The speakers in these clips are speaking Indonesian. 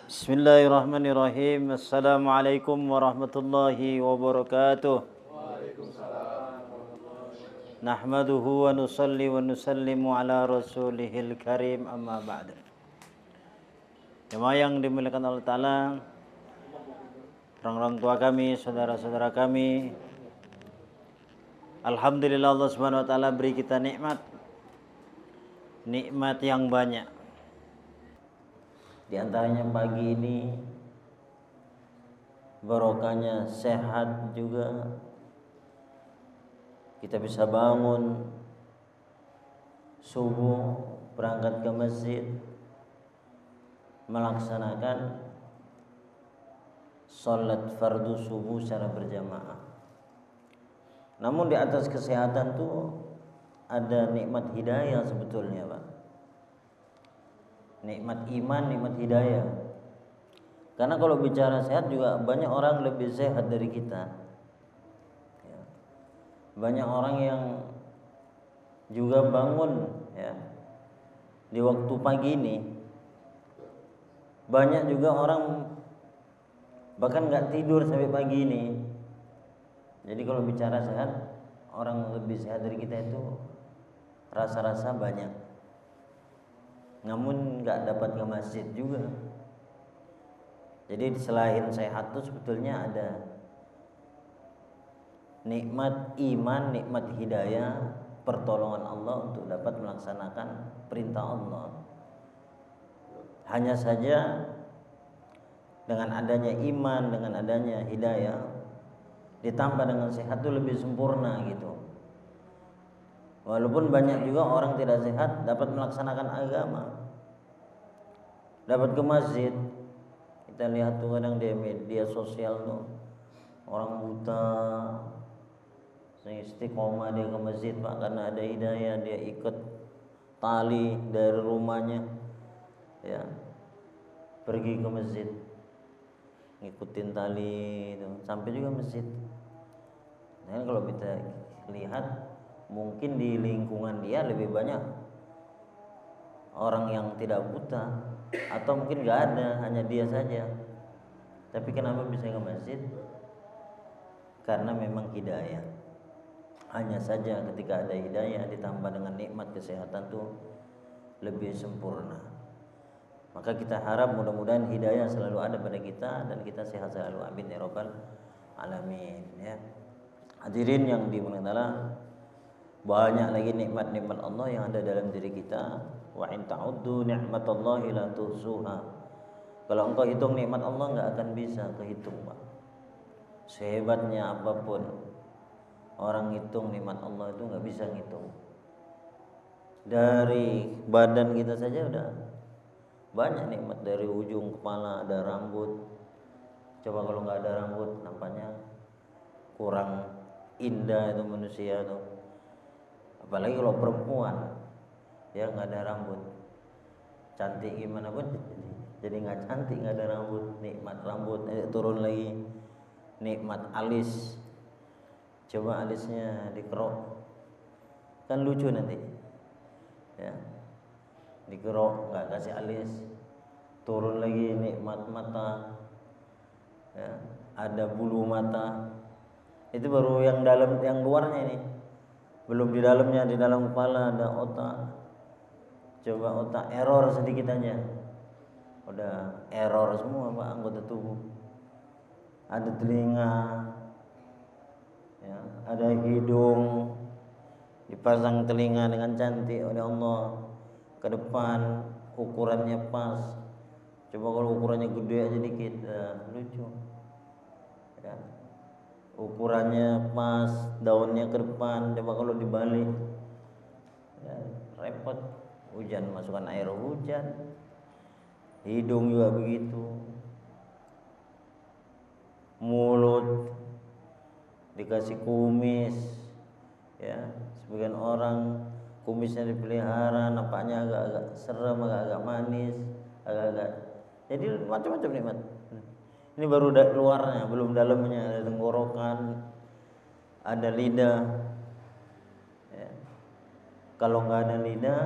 Bismillahirrahmanirrahim. Assalamualaikum warahmatullahi wabarakatuh. Nahmaduhu wa nusalli wa nusallimu ala rasulihil karim, amma ba'd. Jemaah yang dimuliakan Allah Ta'ala, orang-orang tua kami, saudara-saudara kami, alhamdulillah Allah Subhanahu wa Ta'ala beri kita nikmat yang banyak. Di antaranya pagi ini barokahnya sehat juga. Kita bisa bangun subuh, berangkat ke masjid, melaksanakan salat fardu subuh secara berjamaah. Namun di atas kesehatan tuh ada nikmat hidayah sebetulnya, Pak. Nikmat iman, nikmat hidayah. Karena kalau bicara sehat juga banyak orang lebih sehat dari kita. Ya. Banyak orang yang juga bangun ya di waktu pagi ini. Banyak juga orang bahkan nggak tidur sampai pagi ini. Jadi kalau bicara sehat, orang lebih sehat dari kita itu rasa-rasa banyak. Namun nggak dapat ke masjid juga. Jadi selain sehat itu sebetulnya ada nikmat iman, nikmat hidayah, pertolongan Allah untuk dapat melaksanakan perintah Allah. Hanya saja dengan adanya iman, dengan adanya hidayah, ditambah dengan sehat itu lebih sempurna gitu. Walaupun banyak juga orang tidak sehat dapat melaksanakan agama, dapat ke masjid. Kita lihat tuh kadang di media sosial tuh orang buta istiqomah dia ke masjid, Pak, karena ada hidayah. Dia ikat tali dari rumahnya ya, pergi ke masjid, ngikutin tali itu sampai juga masjid. Nah, kalau kita lihat mungkin di lingkungan dia lebih banyak orang yang tidak buta, atau mungkin nggak ada, hanya dia saja. Tapi kenapa bisa ke masjid? Karena memang hidayah. Hanya saja ketika ada hidayah ditambah dengan nikmat kesehatan tuh lebih sempurna. Maka kita harap mudah-mudahan hidayah selalu ada pada kita dan kita sehat selalu, amin ya rabbal alamin ya. Hadirin yang dimuliakan Allah, banyak lagi nikmat-nikmat Allah yang ada dalam diri kita. Wa in ta'uddu ni'matallahi la tuhsuha. Kalau engkau hitung nikmat Allah enggak akan bisa kehitung, Pak. Sehebatnya apapun orang hitung nikmat Allah itu enggak bisa ngitung. Dari badan kita saja udah banyak nikmat, dari ujung kepala ada rambut. Coba kalau enggak ada rambut nampaknya kurang indah itu manusia itu. Apalagi kalau perempuan ya nggak ada rambut, cantik gimana pun jadi nggak cantik nggak ada rambut. Nikmat rambut turun lagi, nikmat alis. Coba alisnya dikerok kan lucu nanti ya, dikerok nggak kasih alis. Turun lagi nikmat mata ya, ada bulu mata. Itu baru yang dalam, yang luarnya ini, belum di dalamnya. Di dalam kepala ada otak. Coba otak error sedikit aja udah error semua, Pak, anggota tubuh. Ada telinga ya, ada hidung, dipasang telinga dengan cantik oleh Allah ke depan, ukurannya pas. Coba kalau ukurannya gede aja dikit lucu ya. Ukurannya pas, daunnya ke depan. Coba kalau dibalik ya, repot. Hujan masukkan air hujan. Hidung juga begitu. Mulut dikasih kumis ya. Sebagian orang kumisnya dipelihara, nampaknya agak-agak serem, agak-agak manis, agak-agak, jadi macam-macam nikmat. Ini baru luarnya, belum dalamnya. Ada tenggorokan, ada lidah ya. Kalau nggak ada lidah,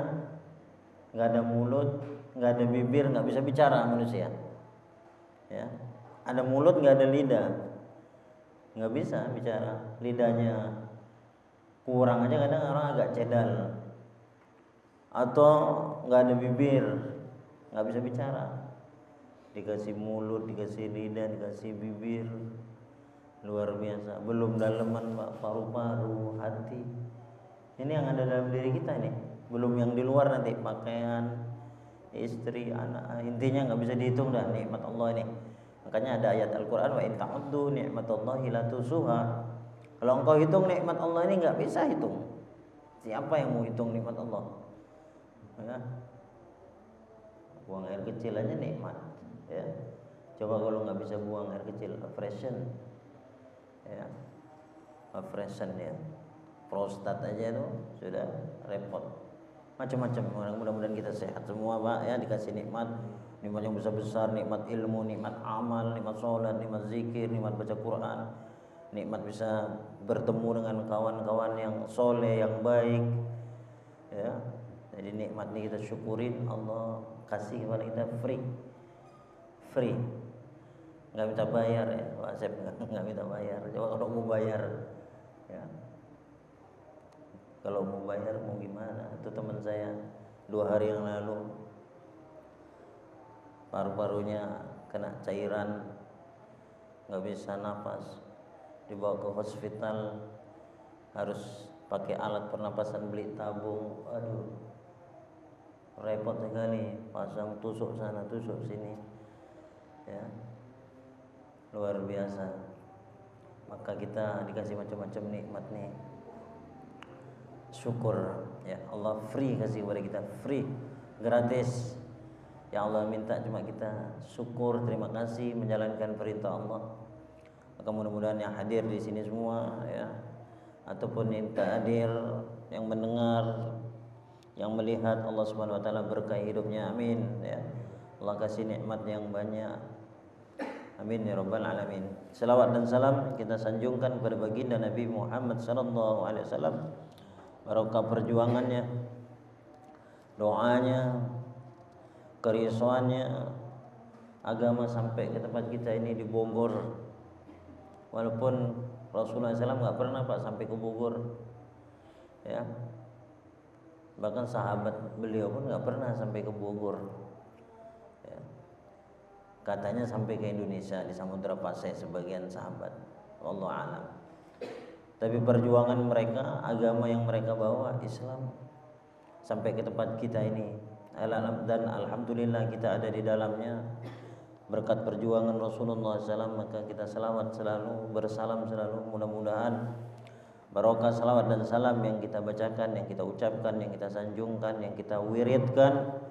nggak ada mulut, nggak ada bibir, nggak bisa bicara manusia. ya. Ada mulut nggak ada lidah, nggak bisa bicara. Lidahnya kurang aja kadang orang agak cedal, atau nggak ada bibir, nggak bisa bicara. Dikasih mulut, dikasih lidah, dikasih bibir, luar biasa. Belum daleman paru-paru, hati. Ini yang ada dalam diri kita nih, belum yang di luar nanti, pakaian, istri, anak. Intinya nggak bisa dihitung dah nikmat Allah ini. Makanya ada ayat Al-Quran, wa in ta'uddu ni'matallahi la tusuha. Kalau engkau hitung nikmat Allah ini nggak bisa hitung. Siapa yang mau hitung nikmat Allah? Ya. Buang air kecil aja nikmat, ya. Coba kalau nggak bisa buang air kecil, abrasion, ya, abrasion ya, prostat aja tuh sudah repot. Macam-macam. Mudah-mudahan kita sehat semua, Pak, ya, dikasih nikmat yang besar-besar, nikmat ilmu, nikmat amal, nikmat sholat, nikmat zikir, nikmat baca Quran, nikmat bisa bertemu dengan kawan-kawan yang soleh, yang baik, ya. Jadi nikmat ini kita syukurin, Allah kasih kepada kita free, nggak minta bayar, ya Pak Asep, nggak minta bayar. Coba kalau mau bayar, ya, kalau mau bayar mau gimana? Itu teman saya 2 hari yang lalu paru-parunya kena cairan, nggak bisa nafas, dibawa ke hospital, harus pakai alat pernapasan, beli tabung. Aduh, repot sekali, pasang tusuk sana tusuk sini, ya, luar biasa. Maka kita dikasih macam-macam nikmat nih, syukur, ya. Allah free kasih kepada kita, free, gratis. Ya Allah minta cuma kita syukur, terima kasih, menjalankan perintah Allah. Maka mudah-mudahan yang hadir di sini semua, ya, ataupun yang tak hadir, yang mendengar, yang melihat, Allah Subhanahu wa taala berkahi hidupnya, amin, ya. Allah kasih nikmat yang banyak, amin ya rabbal alamin. Selawat dan salam kita sanjungkan kepada baginda Nabi Muhammad sallallahu alaihi wasallam, barokah perjuangannya, doanya, kerisauannya, agama sampai ke tempat kita ini di Bogor. Walaupun Rasulullah SAW nggak pernah, Pak, sampai ke Bogor, ya. Bahkan sahabat beliau pun nggak pernah sampai ke Bogor, ya. Katanya sampai ke Indonesia di Samudra Pasai sebagian sahabat, wallahu alam. Tapi perjuangan mereka, agama yang mereka bawa, Islam, sampai ke tempat kita ini, dan alhamdulillah kita ada di dalamnya berkat perjuangan Rasulullah SAW. Maka kita selawat selalu, bersalam selalu. Mudah-mudahan barokah salawat dan salam yang kita bacakan, yang kita ucapkan, yang kita sanjungkan, yang kita wiridkan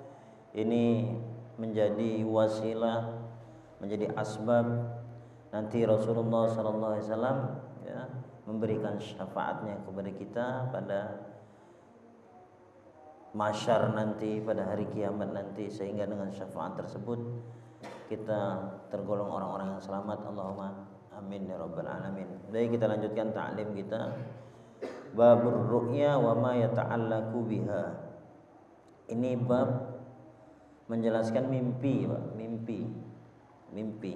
ini menjadi wasilah, menjadi asbab nanti Rasulullah SAW, ya, memberikan syafaatnya kepada kita pada mahsyar nanti, pada hari kiamat nanti, sehingga dengan syafaat tersebut kita tergolong orang-orang yang selamat. Allahumma amin ya rabbal alamin. Baik, kita lanjutkan ta'lim kita, babur ru'ya wa ma yata'allaqu biha. Ini bab menjelaskan mimpi, Pak, mimpi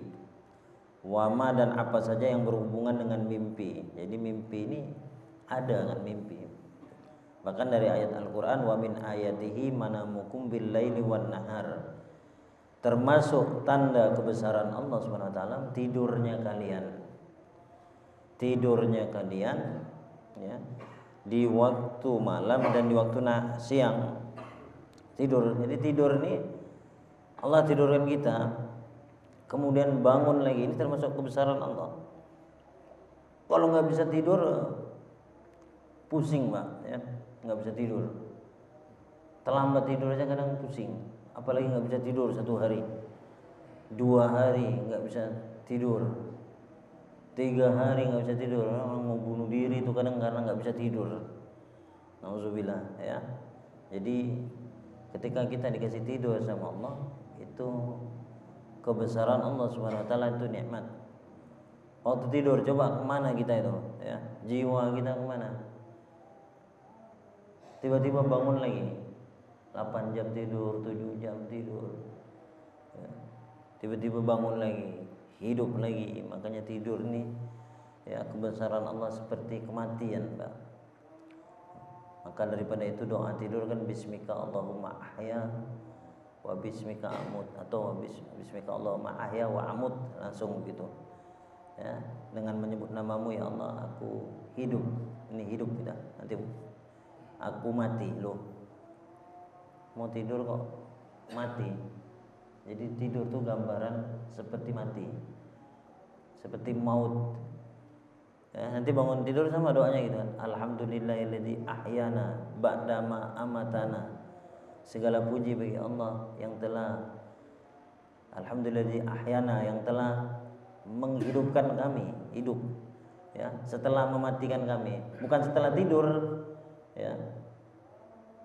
wama, dan apa saja yang berhubungan dengan mimpi. Jadi mimpi ini ada kan, mimpi. Bahkan dari ayat Al-Quran, wa min ayatihi manamukum bil laili wan nahar, termasuk tanda kebesaran Allah Subhanahu wa taala tidurnya kalian, ya, di waktu malam dan di waktu siang. Tidur. Jadi tidur ini Allah tidurkan kita, kemudian bangun lagi, ini termasuk kebesaran Allah. Kalau nggak bisa tidur, pusing, Pak, ya, nggak bisa tidur. Terlambat tidur aja kadang pusing, apalagi nggak bisa tidur 1 hari, 2 hari nggak bisa tidur, 3 hari nggak bisa tidur. Orang mau bunuh diri itu kadang karena nggak bisa tidur. Nauzubillah, ya. Jadi ketika kita dikasih tidur sama Allah, itu kebesaran Allah Subhanahu wa taala, itu nikmat. Waktu tidur coba kemana kita itu, ya, jiwa kita kemana? Tiba-tiba bangun lagi, 8 jam tidur, 7 jam tidur, ya. tiba-tiba bangun lagi, hidup lagi. Makanya tidur ini ya kebesaran Allah seperti kematian, Pak. Maka daripada itu doa tidur kan bismika Allahumma ahya wa bismika amut, atau bismika Allahumma ahya wa amut, langsung gitu. Ya, dengan menyebut namamu ya Allah aku hidup. Ini hidup kita. Nanti aku mati loh. Mau tidur kok mati. Jadi tidur tuh gambaran seperti mati, seperti maut. Ya, nanti bangun tidur sama doanya gitu kan. Alhamdulillahilladzi ahyana ba'dama amatana. Segala puji bagi Allah yang telah, alhamdulillahilladzi ahyana, yang telah menghidupkan kami, hidup ya, setelah mematikan kami, bukan setelah tidur ya.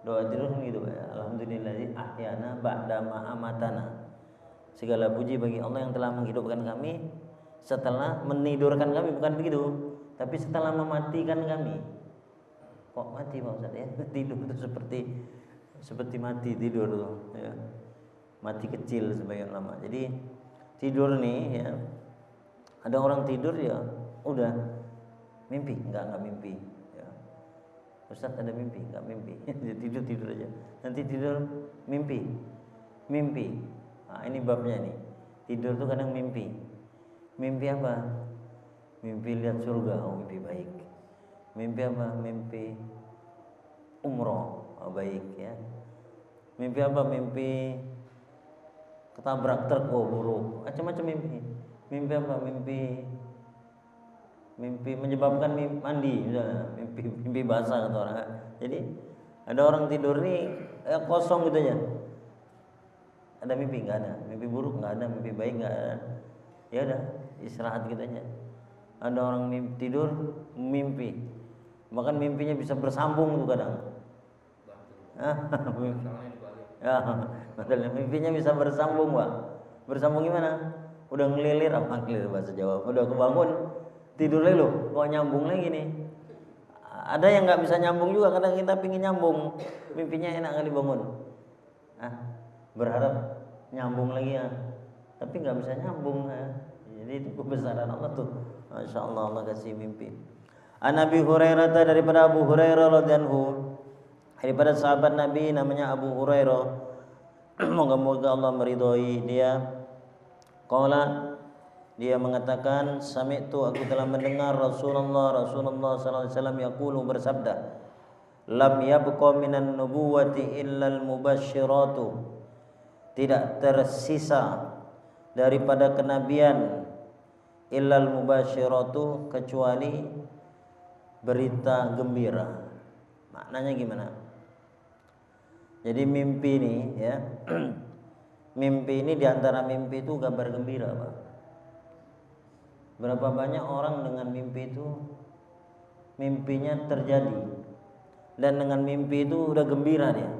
Doa tidur kan gitu ya. Alhamdulillahilladzi ahyana ba'dama amatana. Segala puji bagi Allah yang telah menghidupkan kami setelah menidurkan kami, bukan begitu, tapi setelah mematikan kami. Kok mati Pak Ustaz ya? Tidur itu seperti mati tidur tuh ya. Mati kecil sebagian lama. Jadi tidur nih ya. Ada orang tidur ya udah mimpi, enggak mimpi ya. Ustaz ada mimpi, enggak mimpi. Tidur aja. Nanti tidur mimpi. Nah, ini babnya nih. Tidur tuh kadang mimpi. Mimpi apa? Mimpi lihat surga, oh mimpi baik. Mimpi apa? Mimpi umroh, oh baik ya. Mimpi apa? Mimpi ketabrak truk, oh buruk. Macam-macam mimpi. Mimpi apa? Mimpi menyebabkan mandi, misalnya. Mimpi basah kata orang. Jadi ada orang tidur nih kosong gitu aja. Ada mimpi nggak ada, mimpi buruk nggak ada, mimpi baik nggak ada. Ya udah istirahat gitu aja. Ada orang tidur mimpi, bahkan mimpinya bisa bersambung tuh kadang. Ya, mimpinya bisa bersambung, Pak. Bersambung gimana? Udah ngelilir bahasa Jawa. Udah kebangun tidur lagi loh, kok nyambung lagi nih. Ada yang nggak bisa nyambung juga, kadang kita pingin nyambung, mimpinya enak kali bangun. Berharap nyambung lagi ya, tapi nggak bisa nyambung ya. Jadi itu kebesaran Allah tuh, Masya Allah, Allah kasih mimpi. An Abi Hurairah, daripada Abu Hurairah radhiyallahu, daripada sahabat Nabi namanya Abu Hurairah, moga-moga Allah meridhoi dia. Qala, dia mengatakan, sami'tu, aku telah mendengar Rasulullah sallallahu alaihi wasallam yaqulu, bersabda, lam yabqa minan nubuwati illal mubasyiratu, tidak tersisa daripada kenabian illal mubasyiratu, kecuali berita gembira. Maknanya gimana? Jadi mimpi ini ya, mimpi ini diantara mimpi itu kabar gembira, Pak. Berapa banyak orang dengan mimpi itu mimpinya terjadi, dan dengan mimpi itu udah gembira dia.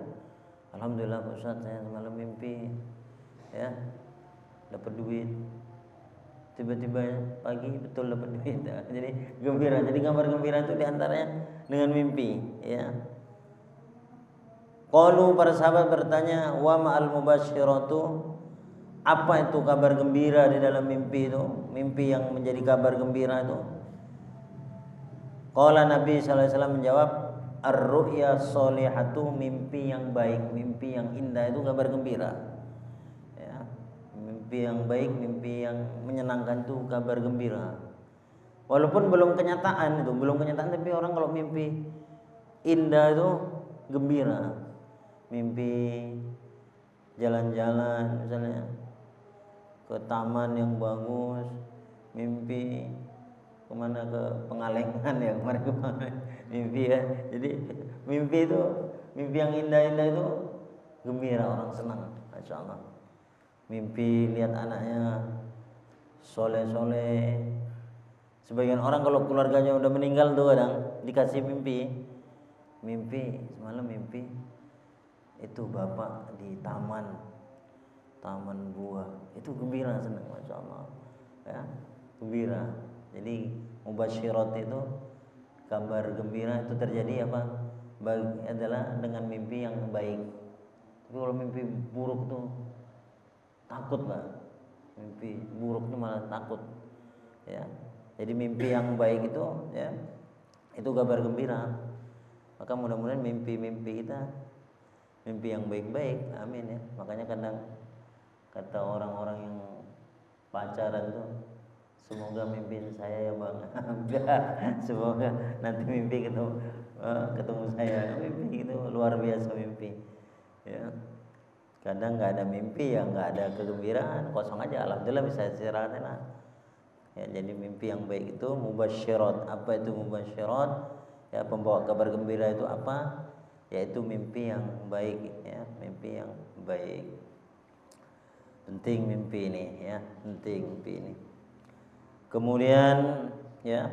Alhamdulillah Ustaz, saya semalam mimpi ya dapat duit. Tiba-tiba pagi betul dapat duit. Jadi gembira. Jadi kabar gembira itu diantaranya dengan mimpi ya. Qalu, para sahabat bertanya, wa ma'al mubasyiratu, apa itu kabar gembira di dalam mimpi itu? Mimpi yang menjadi kabar gembira itu. Qala, Nabi sallallahu alaihi wasallam menjawab, ar-ru'ya sholihatu, mimpi yang baik, mimpi yang indah itu kabar gembira. Ya, mimpi yang baik, mimpi yang menyenangkan itu kabar gembira. Walaupun belum kenyataan itu, tapi orang kalau mimpi indah itu gembira. Mimpi jalan-jalan misalnya ke taman yang bagus, mimpi kemana, ke Pengalengan ya kemarin mimpi ya. Jadi mimpi itu, mimpi yang indah-indah itu gembira, orang senang, Masya Allah. Mimpi lihat anaknya soleh-soleh. Sebagian orang kalau keluarganya udah meninggal tuh kadang dikasih mimpi semalam mimpi itu bapak di taman buah, itu gembira, senang, Masya Allah ya, gembira. Jadi mubasyirat itu kabar gembira itu terjadi apa? Adalah dengan mimpi yang baik. Tapi kalau mimpi buruk tuh takut, Pak. mimpi buruknya malah takut, ya. Jadi mimpi yang baik itu, ya, itu kabar gembira. Maka mudah-mudahan mimpi-mimpi kita mimpi yang baik-baik, amin ya. Makanya kadang kata orang-orang yang pacaran tuh, semoga mimpi saya ya bang, semoga nanti mimpi ketemu saya, mimpi itu luar biasa mimpi, ya. Kadang nggak ada mimpi ya nggak ada kegembiraan, kosong aja, alhamdulillah bisa istirahat lah. Ya, jadi mimpi yang baik itu mubasyirat. Apa itu mubasyirat? Ya, pembawa kabar gembira itu apa? Yaitu mimpi yang baik, ya, mimpi yang baik. Penting mimpi ini, ya, penting mimpi ini. Kemudian, ya,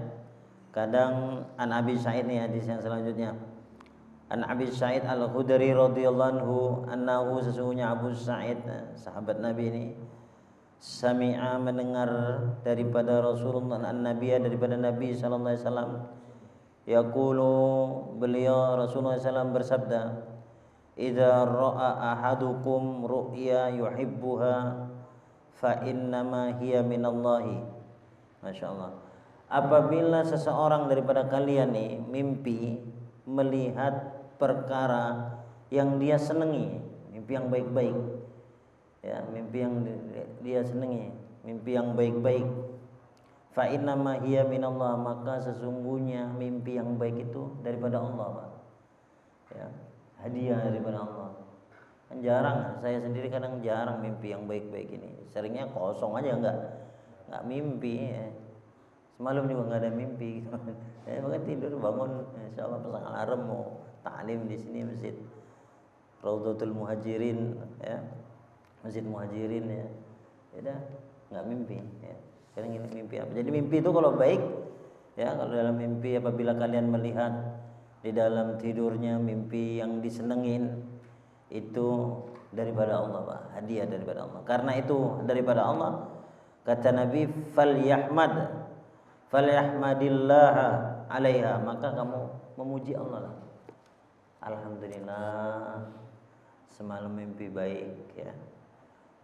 kadang an Abi Sa'id nih hadis yang selanjutnya. An Abi Sa'id Al-Khudri radhiyallahu anhu annahu, sesungguhnya Abu Sa'id, sahabat Nabi ini, sami'a, mendengar daripada Rasulullah an-Nabiya, daripada Nabi sallallahu alaihi wasallam, yaqulu, beliau Rasulullah SAW bersabda, idza ra'a ahadukum ru'ya yuhibbuha fa innama hiya minallahi. Masyaallah. Apabila seseorang daripada kalian nih mimpi melihat perkara yang dia senangi, mimpi yang baik-baik, ya, mimpi yang dia senangi, mimpi yang baik-baik, fa innama hiya minallah, maka sesungguhnya mimpi yang baik itu daripada Allah, Pak. Ya, hadiah daripada Allah. Kan jarang, saya sendiri kadang jarang mimpi yang baik-baik ini. Seringnya kosong aja, enggak mimpi. Ya. Semalam juga enggak ada mimpi. Ya, bahkan tidur bangun, insyaallah pasang alarm mau taklim di sini masjid Raudhatul Muhajirin, ya. Masjid Muhajirin, ya. Ya, enggak mimpi, ya. Sekarang ini mimpi apa? Jadi mimpi itu kalau baik, ya, kalau dalam mimpi apabila kalian melihat di dalam tidurnya mimpi yang disenengin, itu daripada Allah, Pak. Hadiah daripada Allah. Karena itu daripada Allah, kata Nabi, falyahmadillah alaiha, maka kamu memuji Allah lah. Alhamdulillah semalam mimpi baik, ya.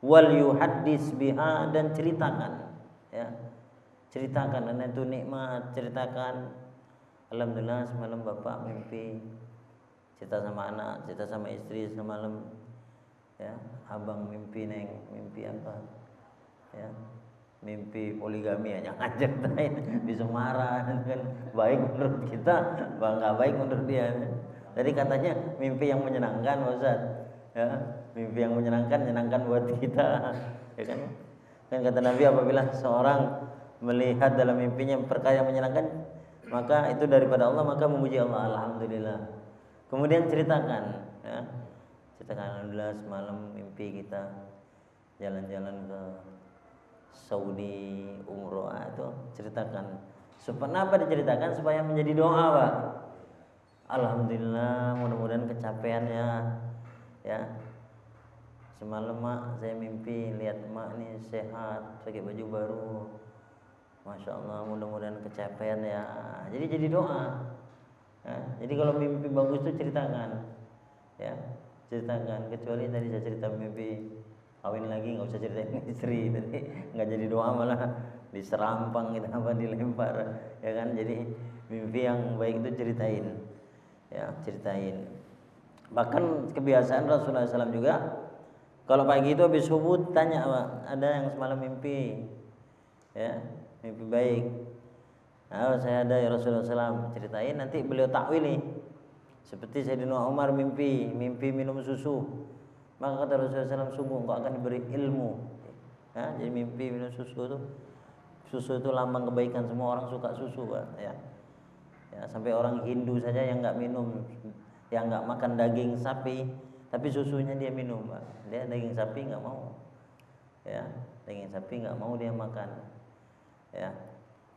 Wal yuhaddis biha, dan ceritakan, ya, ceritakan, karena itu nikmat. Ceritakan, alhamdulillah semalam bapak mimpi, cerita sama anak, cerita sama istri semalam, ya, abang mimpi neng, mimpi apa, ya, mimpi poligami, ya jangan ceritain, bisa marah kan, baik menurut kita, nggak baik menurut dia. Jadi katanya mimpi yang menyenangkan, Ustaz, ya, mimpi yang menyenangkan buat kita, ya kan? Kan kata Nabi, apabila seorang melihat dalam mimpinya perkara yang menyenangkan, maka itu daripada Allah, maka memuji Allah, alhamdulillah. Kemudian ceritakan, ya, ceritakan, alhamdulillah semalam mimpi kita jalan-jalan ke Saudi umroh, itu ceritakan. Kenapa diceritakan? Supaya menjadi doa, Pak. Alhamdulillah, mudah-mudahan kecapean ya. Semalam mak saya mimpi lihat mak nih sehat, pakai baju baru, masya Allah, mudah-mudahan kecapean ya. Jadi doa. Ya, jadi kalau mimpi bagus itu ceritakan, ya, ceritakan. Kecuali tadi saya cerita mimpi kawin lagi, nggak usah ceritain istri, tadi nggak jadi doa, malah diserampang gitu, apa dilempar, ya kan. Jadi mimpi yang baik itu ceritain, ya, ceritain. Bahkan kebiasaan Rasulullah SAW juga, kalau pagi itu habis subuh tanya, Pak, ada yang semalam mimpi, ya, mimpi baik. Nah, saya ada ya Rasulullah SAW, ceritain, nanti beliau takwil nih. Seperti Sayyidina Umar mimpi minum susu, maka kata Rasulullah SAW, sungguh engkau akan diberi ilmu. Ya, jadi mimpi minum susu itu lambang kebaikan. Semua orang suka susu, Pak, ya. Ya, sampai orang Hindu saja yang nggak minum, yang nggak makan daging sapi, tapi susunya dia minum, Pak. Dia daging sapi nggak mau, ya, daging sapi nggak mau dia makan, ya,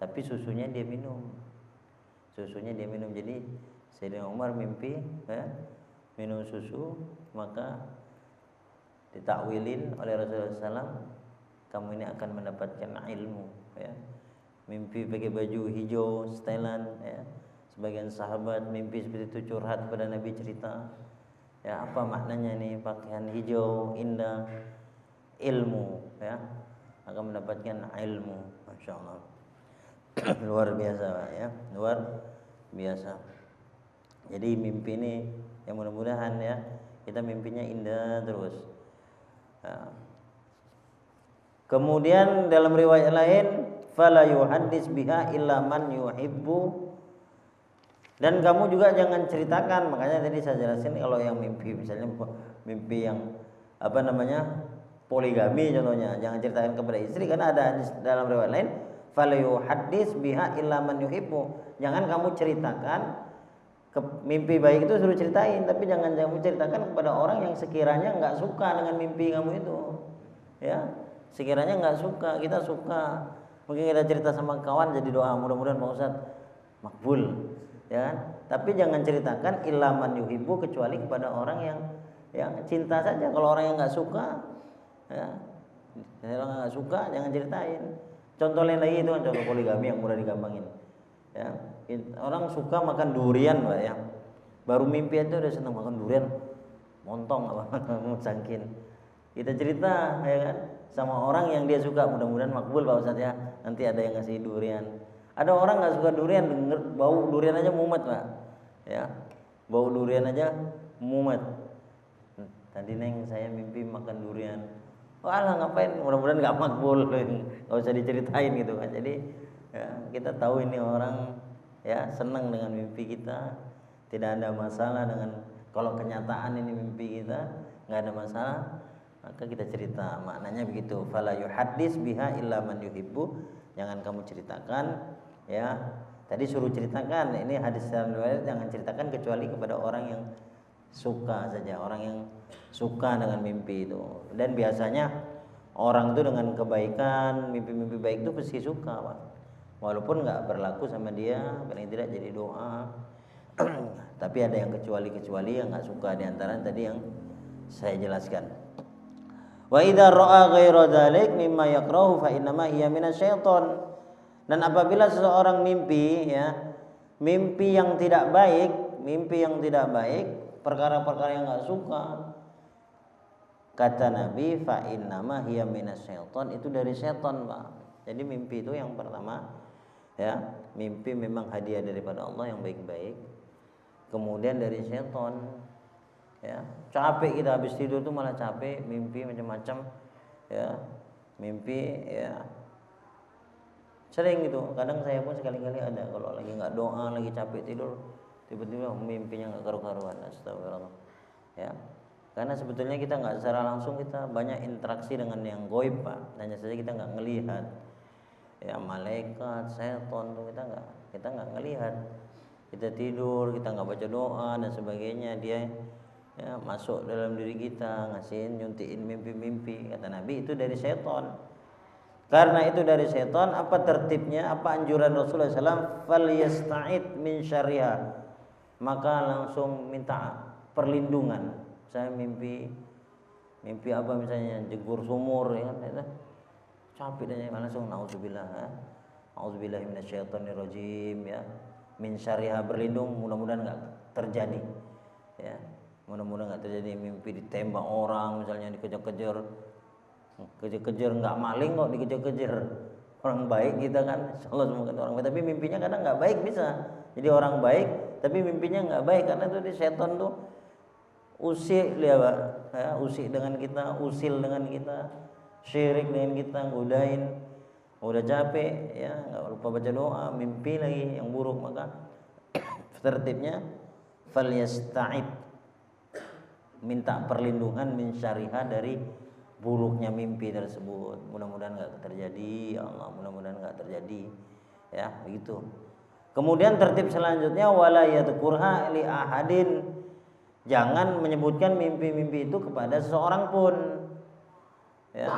tapi susunya dia minum, Jadi Sayyidina Umar mimpi, ya, minum susu, maka ditakwilin oleh Rasulullah SAW, kamu ini akan mendapatkan ilmu, ya. Mimpi pakai baju hijau setelan, ya. Sebagian sahabat mimpi seperti itu, curhat kepada Nabi, cerita, ya, apa maknanya nih pakaian hijau indah, ilmu, ya. akan mendapatkan ilmu. Masya Allah. Luar biasa Pak ya, luar biasa. Jadi mimpi ini yang mudah-mudahan ya kita mimpinya indah terus. Nah. Kemudian dalam riwayat lain, fala yuhaddits biha illa man yuhibbu. Dan kamu juga jangan ceritakan, makanya tadi saya jelasin kalau yang mimpi misalnya mimpi yang poligami contohnya, jangan ceritakan kepada istri karena ada dalam riwayat lain fala yuhaddits biha illa man yuhibbu. Jangan kamu ceritakan mimpi baik itu suruh ceritain, tapi jangan kamu ceritakan kepada orang yang sekiranya nggak suka dengan mimpi kamu itu. Ya, sekiranya nggak suka, kita suka. Mungkin kita cerita sama kawan jadi doa, mudah-mudahan Pak Ustadz makbul. Ya kan? Tapi jangan ceritakan illa man yuhibbu kecuali kepada orang yang cinta saja. Kalau orang yang nggak suka, ya, kalau nggak suka jangan ceritain. Contoh lain lagi itu kan contoh poligami yang mudah digampangin. Ya, orang suka makan durian Pak ya. Baru mimpi aja udah senang makan durian, montong apa mungkin. Kita cerita ya kan sama orang yang dia suka, mudah-mudahan makbul Pak Ustadz ya. Nanti ada yang ngasih durian. Ada orang nggak suka durian, denger bau durian aja mumet Pak. Ya, bau durian aja mumet. Tadi Neng saya mimpi makan durian. Walah ngapain? Mudah-mudahan nggak makbul, nggak usah diceritain gitu kan. Jadi ya, kita tahu ini orang ya senang dengan mimpi kita, tidak ada masalah dengan kalau kenyataan ini mimpi kita nggak ada masalah, maka kita cerita. Maknanya begitu. Fala yuhaddits biha illa man yuhibbu. Jangan kamu ceritakan ya. Tadi suruh ceritakan, ini hadis dalam riwayat jangan ceritakan kecuali kepada orang yang suka saja, orang yang suka dengan mimpi itu. Dan biasanya orang itu dengan kebaikan, mimpi-mimpi baik itu pasti suka Pak. Walaupun nggak berlaku sama dia, paling tidak jadi doa. Tapi ada yang kecuali yang nggak suka, di antara tadi yang saya jelaskan. Wa idza ra'a ghaira dzalik mimma yakrahu fa innama hiya minasyaiton. Dan apabila seseorang mimpi ya, mimpi yang tidak baik, perkara-perkara yang enggak suka, kata Nabi fa innama hiya minasyaiton, itu dari setan Pak. Jadi mimpi itu yang pertama ya, mimpi memang hadiah daripada Allah yang baik-baik. Kemudian dari setan. Ya, capek kita habis tidur tuh malah capek, mimpi macam-macam ya, mimpi ya sering gitu. Kadang saya pun sekali-kali ada kalau lagi nggak doa, lagi capek tidur, tiba-tiba mimpinya nggak karu-karuan. Astagfirullah ya, karena sebetulnya kita nggak secara langsung kita banyak interaksi dengan yang gaib Pak, hanya saja kita nggak ngelihat ya, malaikat, setan tuh kita nggak ngelihat. Kita tidur, kita nggak baca doa dan sebagainya, dia ya, masuk dalam diri kita, ngasihin, nyuntiin mimpi-mimpi. Kata Nabi itu dari setan. Karena itu dari setan, apa tertibnya, apa anjuran Rasulullah SAW? Falyasta'id min syarriha. Maka langsung minta perlindungan. Saya mimpi apa misalnya, jegur sumur ya kan, capek dan langsung naudzubillah ya. Auzubillahi minasyaitonirrajim ya. Min syarriha, berlindung, mudah-mudahan enggak terjadi. Ya. Mudah-mudahan nggak terjadi mimpi ditembak orang, misalnya dikejar-kejar nggak maling kok dikejar-kejar orang baik kita kan, insyaallah semoga orang baik, tapi mimpinya kadang nggak baik bisa. Jadi orang baik tapi mimpinya nggak baik karena itu di setan tuh usik dia Pak, ya, usik dengan kita, usil dengan kita, syirik dengan kita, godain, udah capek ya nggak lupa baca doa, mimpi lagi yang buruk, maka tertibnya falyasta'id, minta perlindungan min syariha, dari buruknya mimpi tersebut. Mudah-mudahan enggak terjadi, ya Allah, mudah-mudahan enggak terjadi. Ya, begitu. Kemudian tertib selanjutnya wala yadhkurha li ahadin. Jangan menyebutkan mimpi-mimpi itu kepada seseorang pun. Ya.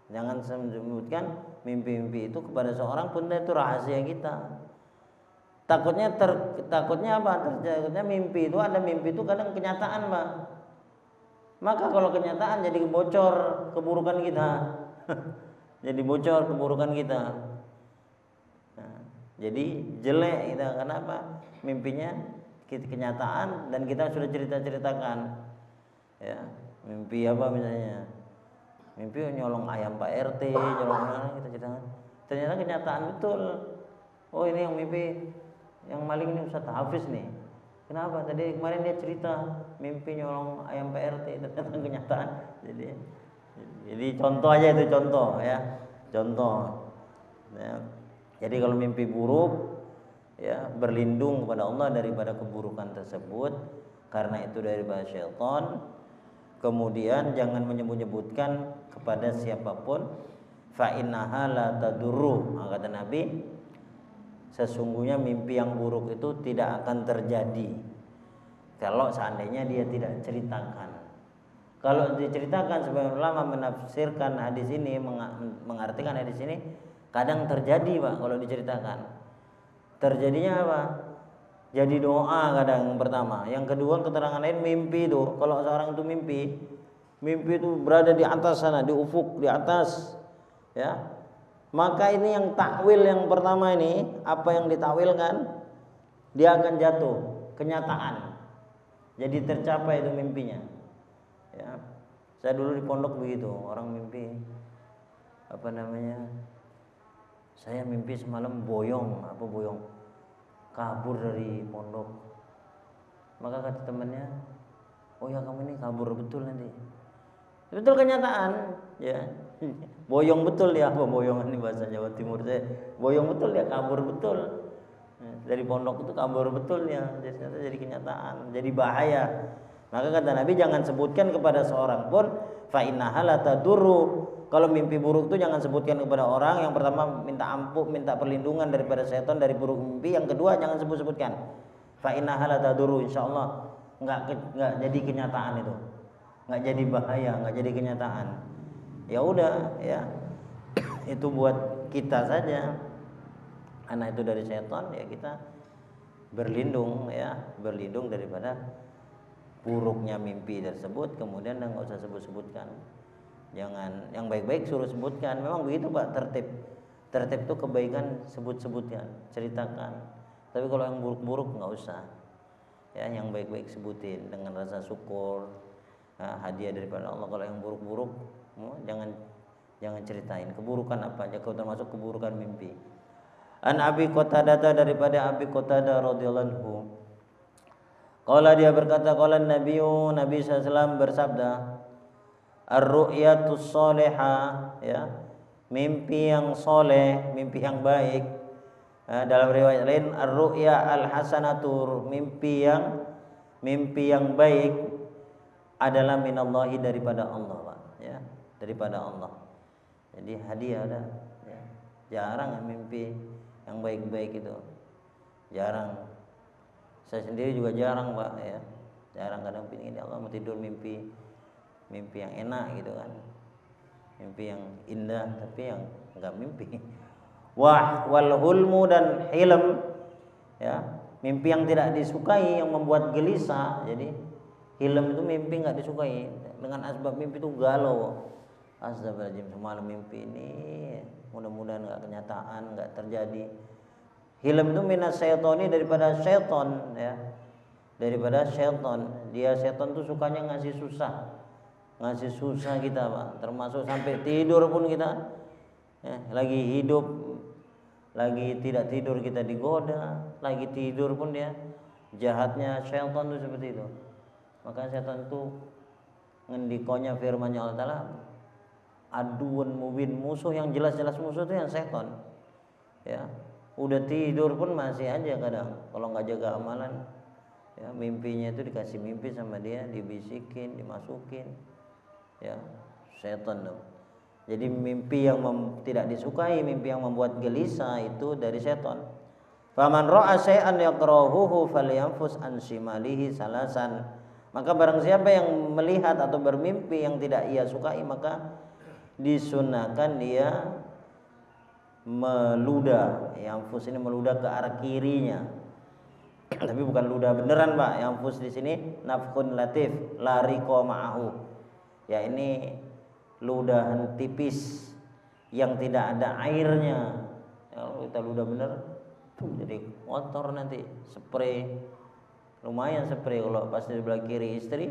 Jangan menyebutkan mimpi-mimpi itu kepada seorang pun, itu rahasia kita. Takutnya apa? Takutnya mimpi itu, ada mimpi itu kadang kenyataan, Pak. Maka kalau kenyataan jadi bocor keburukan kita. Jadi bocor keburukan kita. Nah, jadi jelek kita. Kenapa? Mimpinya kenyataan dan kita sudah ceritakan. Ya, mimpi apa misalnya? mimpi nyolong ayam Pak RT, nyolong ayam kita ceritakan. Ternyata kenyataan betul. Oh ini yang mimpi, yang maling ini Ustaz Hafiz nih. Kenapa? Tadi kemarin dia cerita mimpi nyolong ayam Pak RT, ternyata kenyataan. Jadi contoh aja itu contoh ya, contoh. Ya. Jadi kalau mimpi buruk, ya berlindung kepada Allah daripada keburukan tersebut, karena itu daripada syaitan. Kemudian jangan menyebut-nyebutkan kepada siapapun. Fa innaha la tadurru, kata Nabi, sesungguhnya mimpi yang buruk itu tidak akan terjadi kalau seandainya dia tidak ceritakan. Kalau diceritakan, sebagian ulama menafsirkan hadis ini, mengartikan hadis ini, kadang terjadi Pak kalau diceritakan. Terjadinya apa? Jadi doa kadang pertama. Yang kedua keterangan lain mimpi itu. Kalau seorang itu mimpi itu berada di atas sana, di ufuk, di atas, ya. Maka ini yang takwil yang pertama ini, apa yang ditakwilkan, dia akan jatuh kenyataan. Jadi tercapai itu mimpinya. Ya. Saya dulu di pondok begitu, orang mimpi saya mimpi semalam boyong, kabur dari pondok. Maka kata temannya, oh ya kamu ini kabur betul nanti. Betul kenyataan, ya. Boyong betul dia, apa boyongan ini bahasa Jawa Timur saya. Boyong betul dia, kabur betul. Dari pondok itu kabur betul ya. Jadi kenyataan, jadi bahaya. Maka kata Nabi, jangan sebutkan kepada seorang pun, fa innaha la tadurru. Kalau mimpi buruk itu jangan sebutkan kepada orang. Yang pertama minta ampun, minta perlindungan daripada setan dari buruk mimpi. Yang kedua jangan sebut-sebutkan. Fa innaha la tadurru, insyaallah enggak jadi kenyataan itu. Enggak jadi bahaya, enggak jadi kenyataan. Ya udah ya. Itu buat kita saja. Karena itu dari setan, ya kita berlindung daripada buruknya mimpi tersebut. Kemudian enggak usah sebut-sebutkan. Jangan, yang baik-baik suruh sebutkan. Memang begitu Pak tertib itu kebaikan sebut-sebutkan, ceritakan. Tapi kalau yang buruk-buruk nggak usah. Ya, yang baik-baik sebutin dengan rasa syukur, hadiah daripada Allah. Kalau yang buruk-buruk jangan ceritain. Keburukan apa aja, termasuk keburukan mimpi. An Abi Qatadah, daripada Abi Qatadah radhiyallahu anhu. Qala, dia berkata, qala Nabi SAW bersabda, ar-ru'yatus sholihah, ya, mimpi yang soleh, mimpi yang baik. Dalam riwayat lain ar-ru'ya al-hasanatu, mimpi yang baik adalah minallahi, daripada Allah, Pak, ya, daripada Allah. Jadi hadiah ada, ya. Jarang mimpi yang baik-baik itu. Jarang. Saya sendiri juga jarang, Pak, ya. Jarang, kadang pingin ya Allah mau tidur mimpi yang enak gitu kan, mimpi yang indah, tapi yang enggak mimpi. Wal hulmu, dan hilm, ya, mimpi yang tidak disukai, yang membuat gelisah. Jadi hilm itu mimpi enggak disukai, dengan asbab mimpi itu galau. Astagfirullahaladzim, semalam mimpi ini mudah-mudahan enggak kenyataan, enggak terjadi. Hilm itu minas syaitoni, daripada syaitan, ya, daripada syaitan. Dia syaitan tuh sukanya ngasih susah kita, Pak. Termasuk sampai tidur pun kita, ya, lagi hidup, lagi tidak tidur kita digoda, lagi tidur pun dia. Jahatnya syaitan itu seperti itu. Maka syaitan itu ngendikonya, firman-Nya Allah Ta'ala, aduun mubin, musuh yang jelas-jelas musuh itu yang syaitan. Ya, udah tidur pun masih aja kadang kalau nggak jaga amalan, ya, mimpinya itu dikasih mimpi sama dia, dibisikin, dimasukin. Ya, setan tuh. Jadi mimpi yang tidak disukai, mimpi yang membuat gelisah, itu dari setan. Faman ra'a syai'an yakrahuhu falyanfus an shimalihi salasan. Maka barang siapa yang melihat atau bermimpi yang tidak ia sukai, maka disunahkan dia meludah. Yanfus ini meludah ke arah kirinya. Tapi bukan ludah beneran, Pak. Yanfus di sini nafkhun latif, la riqa ma'ahu. Ya, ini ludahan tipis yang tidak ada airnya. Kalau kita ludah bener tuh jadi kotor nanti. Spray, lumayan spray kalau pas di sebelah kiri istri,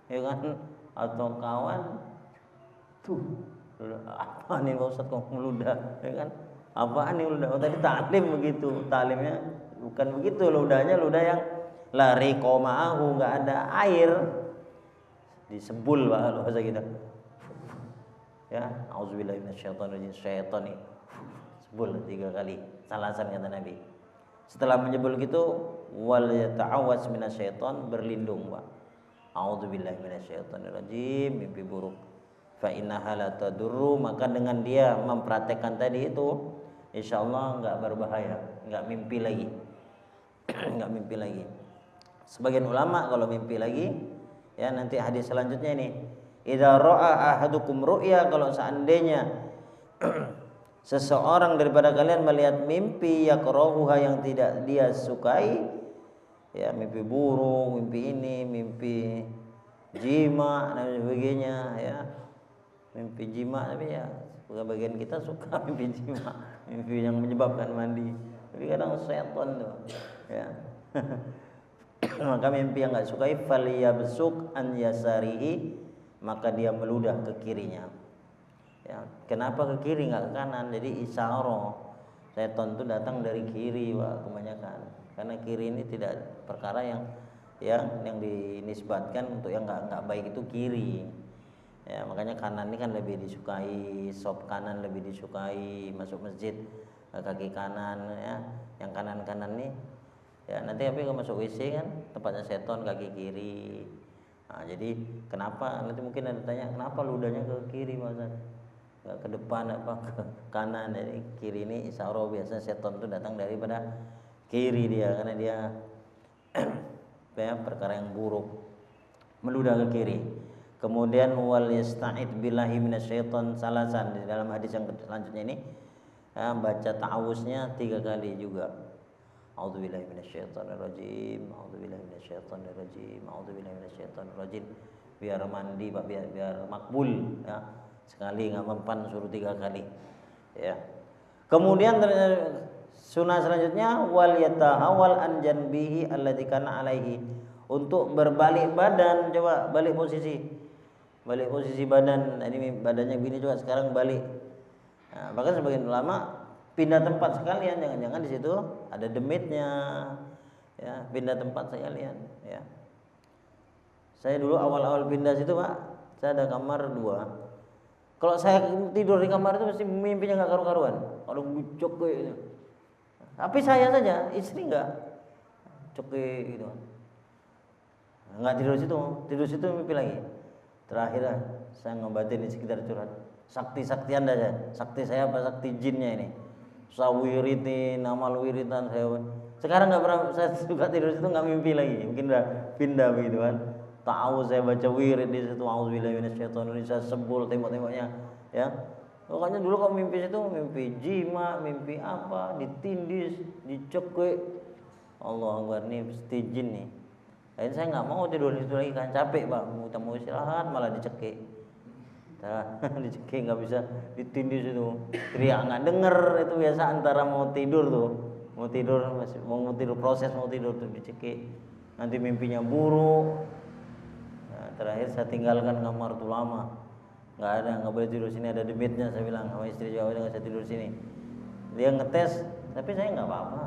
ya kan, atau kawan, Tuh, apa nih Pak Ustadz kok meludah, ya kan? Apaan nih ludah? Oh, tadi taklim begitu, taklimnya bukan begitu, ludahnya ludah yang lari komaahu, nggak ada air, disebul Pak kalau bahasa kita. Ya, auzubillahi minasyaitonirrajim, syaitan nih, sebul 3 kali, salasan kata Nabi. Setelah menyebul gitu, wal yata'awwas minasyaiton, berlindung Pak. Auzubillahi minasyaitonirrajim, mimpi buruk. Fa innaha la tadurru, maka dengan dia mempraktekkan tadi itu, insyaallah enggak berbahaya, enggak mimpi lagi. Enggak mimpi lagi. Sebagian ulama kalau mimpi lagi, ya nanti hadis selanjutnya ini, idza ra'a ahadukum ru'ya, kalau seandainya seseorang daripada kalian melihat mimpi yakrahuha, yang tidak dia sukai, ya mimpi buruk, mimpi ini, mimpi jima dan sebagainya, ya mimpi jima, tapi ya bagian kita suka mimpi jima, mimpi yang menyebabkan mandi, tapi kadang setan tuh, ya. Maka mimpi yang nggak sukai, falyabsuk an yasarihi, maka dia meludah ke kirinya. Ya, kenapa ke kiri nggak ke kanan? Jadi isyarah, setan itu datang dari kiri Pak, kebanyakan. Karena kiri ini tidak perkara yang dinisbatkan untuk yang nggak baik itu kiri. Ya, makanya kanan ini kan lebih disukai, sop kanan lebih disukai, masuk masjid kaki kanan, ya. Yang kanan nih, ya nanti tapi kalau masuk WC kan tempatnya setan kaki kiri. Nah, jadi kenapa nanti mungkin ada tanya kenapa ludahnya ke kiri Pak Ustaz? Nggak ke depan apa ke kanan. Jadi kiri ini isyarah, biasanya setan itu datang daripada kiri dia, karena dia ya, perkara yang buruk, meludah ke kiri. Kemudian wal yasta'id billahi minasyaiton salasan, di dalam hadis yang selanjutnya ini ya, baca ta'awuznya 3 kali juga. A'udzubillahi minasyaitonirrajim, a'udzubillahi minasyaitonirrajim, a'udzubillahi minasyaitonirrajim. Biar mandi Pak, biar makbul, ya. Sekali nggak mempan, suruh 3 kali, ya. Kemudian sunnah selanjutnya wal yatahawal an janbihi alladzi kana alaihi, untuk berbalik badan, coba balik posisi badan. Ini badannya begini, coba sekarang balik. Nah, bahkan sebagian ulama pindah tempat sekalian, jangan-jangan di situ ada demitnya, ya, pindah tempat sekalian, ya. Saya dulu awal-awal pindah situ Pak, saya ada kamar 2. Kalau saya tidur di kamar itu pasti mimpinya nggak karu-karuan, kalau bucok gitu. Tapi saya saja, istri enggak, coke gitu. Enggak tidur situ mimpi lagi. Terakhir saya ngobatin di sekitar curhat. Sakti-saktian saja. Sakti saya apa sakti jinnya ini? Saya wiritin, amal wiritan saya. Sekarang enggak pernah saya suka tidur situ, enggak mimpi lagi. Mungkin udah pindah begitu kan. Tahu saya baca wirid di situ, auzubillahi minasyaitonirrajim, saya sebul tembok-temboknya, ya. Pokoknya dulu kalau mimpi situ, mimpi jima, mimpi apa, ditindis, dicekik. Allah Akbar, nih mesti jin nih. Akhirnya saya nggak mau tidur di situ lagi, kan capek Pak, mau istirahat malah dicekik. Dicekik nggak bisa, ditindis itu, teriak nggak denger, itu biasa antara mau tidur tuh, mau tidur proses mau tidur tuh dicekik. Nanti mimpinya buruk. Nah, terakhir saya tinggalkan kamar tuh lama. Nggak boleh tidur sini, ada demitnya, saya bilang sama istri juga, nggak bisa tidur sini. Dia ngetes, tapi saya nggak apa-apa.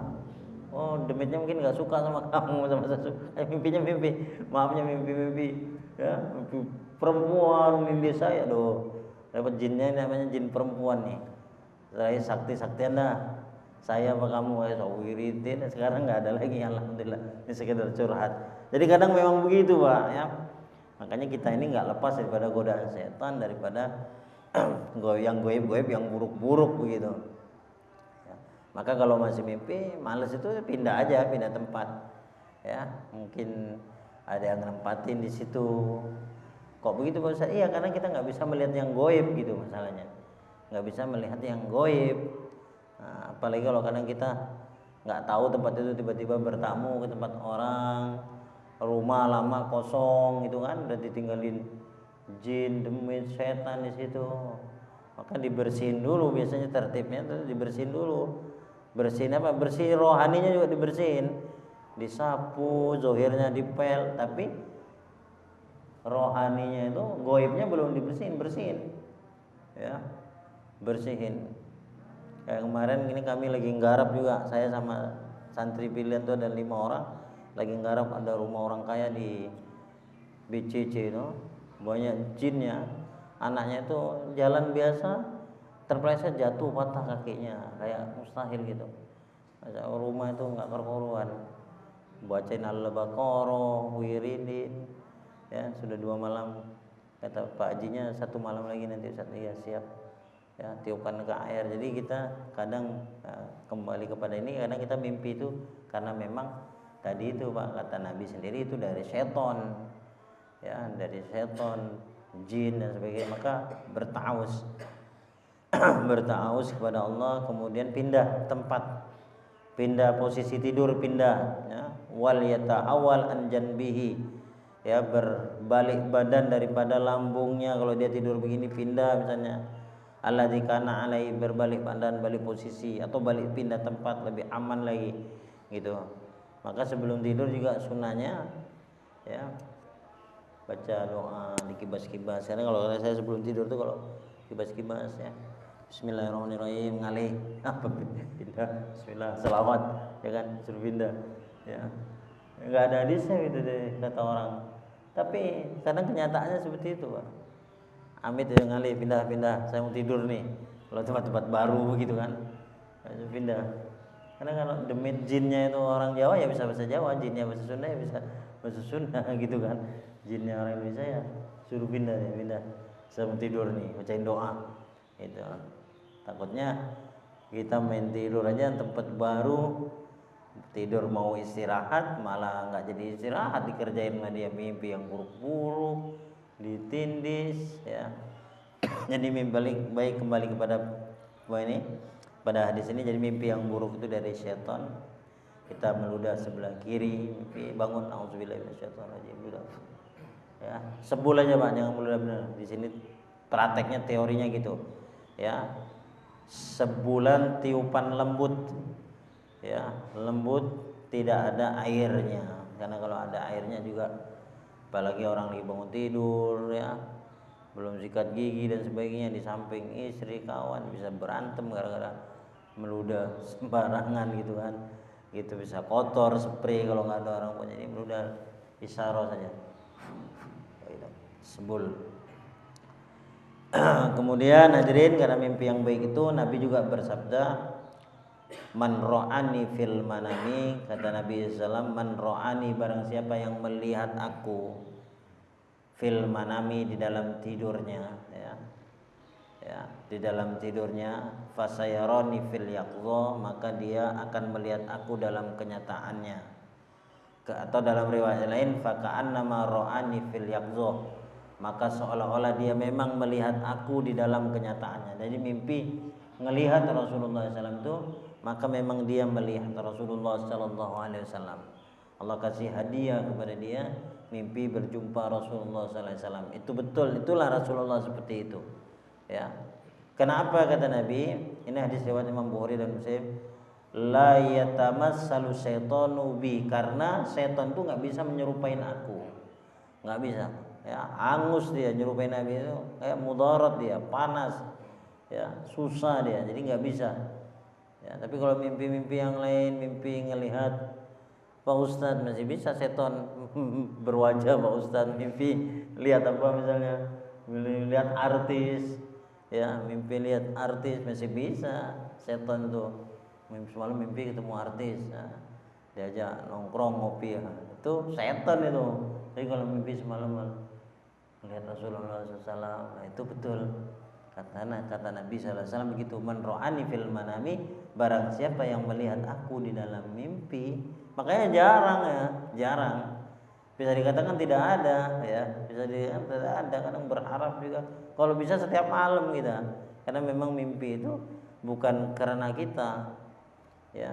Oh, demitnya mungkin nggak suka sama kamu, sama saya. Mimpinya maafnya mimpi, ya, mimpi perempuan, mimpi saya, dapat jinnya, namanya jin perempuan nih. Terakhir sakti-saktian dah, saya apa kamu, saya wiritin, sekarang nggak ada lagi, alhamdulillah. Ini sekedar curhat. Jadi kadang memang begitu Pak, ya. Makanya kita ini nggak lepas daripada godaan setan, daripada yang goib-goib, yang buruk-buruk begitu. Ya. Maka kalau masih mimpi, males itu pindah tempat. Ya, mungkin ada yang nempatin di situ. Kok begitu Pak Ustaz? Iya, karena kita nggak bisa melihat yang goib gitu masalahnya. Nggak bisa melihat yang goib. Nah, apalagi kalau kadang kita nggak tahu tempat itu, tiba-tiba bertamu ke tempat orang. Rumah lama kosong gitu kan, udah ditinggalin jin, demit, setan di situ. Maka dibersihin dulu, biasanya tertibnya itu dibersihin dulu. Bersihin apa? Bersih rohaninya juga dibersihin. Disapu, zohirnya dipel, tapi rohaninya itu, goibnya belum bersihin. ya, bersihin. Kayak kemarin ini kami lagi nggarap juga, saya sama santri pilihan tuh ada 5 orang lagi nggarap, ada rumah orang kaya di BCC itu, banyak jinnya. Anaknya itu jalan biasa terpleset jatuh patah kakinya, kayak mustahil gitu. Masa rumah itu nggak karu-karuan, bacain Al-Baqarah, wiridin, ya sudah 2 malam. Kata Pak Hajinya 1 malam lagi nanti Ustaz. Iya siap, ya tiupkan ke air. Jadi kita kadang kembali kepada ini, kadang kita mimpi itu karena memang tadi itu Pak, kata Nabi sendiri itu dari seton, ya dari seton, jin dan sebagainya. Maka bertaus bertaus kepada Allah, kemudian pindah tempat, pindah posisi tidur, pindah, ya. Wal yata'awal an janbihi, ya berbalik badan daripada lambungnya. Kalau dia tidur begini pindah misalnya, alladzi kana alai, berbalik badan, balik posisi, atau balik pindah tempat lebih aman lagi gitu. Maka sebelum tidur juga sunnahnya, ya baca doa, dikibas-kibas. Karena kalau saya sebelum tidur tuh kalau kibas-kibas, ya Bismillahirrahmanirrahim, ngalih apa pindah, Bismillah, selawat, ya kan, suruh pindah, ya nggak ada hadisnya gitu deh kata orang. Tapi kadang kenyataannya seperti itu Pak. Amit ya ngalih, pindah, saya mau tidur nih. Kalau tempat-tempat baru begitu kan, harus pindah. Karena kalau demit jinnya itu orang Jawa ya bisa bahasa Jawa, jinnya bahasa Sunda ya bisa bahasa Sunda gitu kan. Jinnya orang Indonesia ya suruh pindah ya pindah. Saya mau tidur nih, bacain doa. Gitu. Takutnya kita main tidur aja tempat baru, tidur mau istirahat malah nggak jadi istirahat, dikerjain sama dia mimpi yang buruk-buruk, ditindis, ya. Jadi mimpi baik kembali kepada ini, pada hadis ini. Jadi mimpi yang buruk itu dari setan. Kita meludah sebelah kiri, mimpi bangun, auzubillahi minasyaitonirrajim, ludah. Ya, sebul aja Pak, jangan meludah benar. Di sini prakteknya, teorinya gitu. Ya. Sebulan tiupan lembut, ya lembut, tidak ada airnya. Karena kalau ada airnya juga, apalagi orang lagi bangun tidur, ya belum sikat gigi dan sebagainya, di samping istri, kawan, bisa berantem gara-gara meludah sembarangan gitu kan. Gitu bisa kotor, spray kalau nggak ada orang punya. Ini meludah isyarah saja, sebul. Kemudian hadirin, karena mimpi yang baik itu Nabi juga bersabda, man ra'ani fil manami, kata Nabi SAW, man ra'ani, barang siapa yang melihat aku, fil manami, di dalam tidurnya, ya di dalam tidurnya, fasayarani fil yaqdha, maka dia akan melihat aku dalam kenyataannya. Atau dalam riwayat lain, faka'annama ra'ani fil yaqdha, maka seolah-olah dia memang melihat aku di dalam kenyataannya. Jadi mimpi melihat Rasulullah SAW itu, maka memang dia melihat Rasulullah SAW. Allah kasih hadiah kepada dia, mimpi berjumpa Rasulullah SAW. Itu betul, itulah Rasulullah seperti itu. Ya. Kenapa kata Nabi? Ini hadis riwayat Imam Bukhari dan Muslim. La yatamassalu syaitanu bi, karena setan itu nggak bisa menyerupain aku, nggak bisa. Ya, angus dia nyerupain Nabi itu, kayak mudarat dia, panas, ya susah dia, jadi nggak bisa. Ya, tapi kalau mimpi-mimpi yang lain, mimpi ngelihat Pak Ustadz, masih bisa seton berwajah Pak Ustadz. Mimpi lihat apa misalnya, lihat artis, ya mimpi lihat artis masih bisa seton tuh. Semalam mimpi ketemu artis, ya, diajak nongkrong ngopi, ya. Itu seton itu. Jadi kalau mimpi semalam melihat Rasulullah SAW, nah itu betul kata Nabi SAW begitu. Man ro'ani fil manami, barang siapa yang melihat aku di dalam mimpi. Makanya jarang bisa dikatakan tidak ada, ya bisa dikatakan tidak ada. Kadang berharap juga kalau bisa setiap malam kita, karena memang mimpi itu bukan karena kita, ya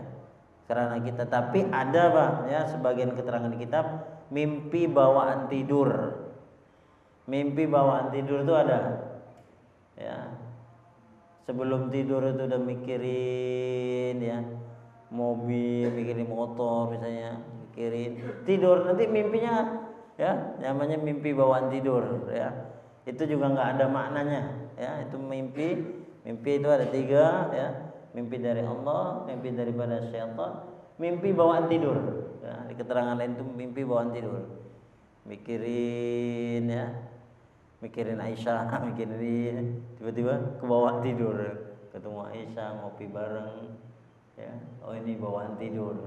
karena kita, tapi ada Pak, ya sebagian keterangan di kitab, mimpi bawaan tidur. Mimpi bawaan tidur itu ada, ya sebelum tidur itu udah mikirin, ya mobil, mikirin motor misalnya, mikirin tidur, nanti mimpinya, ya namanya mimpi bawaan tidur, ya itu juga nggak ada maknanya, ya, itu mimpi. Mimpi itu ada 3 ya. Mimpi dari Allah, mimpi daripada syaitan, mimpi bawaan tidur. Ya, di keterangan lain itu mimpi bawaan tidur. Mikirin ya, mikirin Aisyah, mikirin tiba-tiba ke bawah tidur, ketemu Aisyah ngopi bareng ya, oh ini bawaan tidur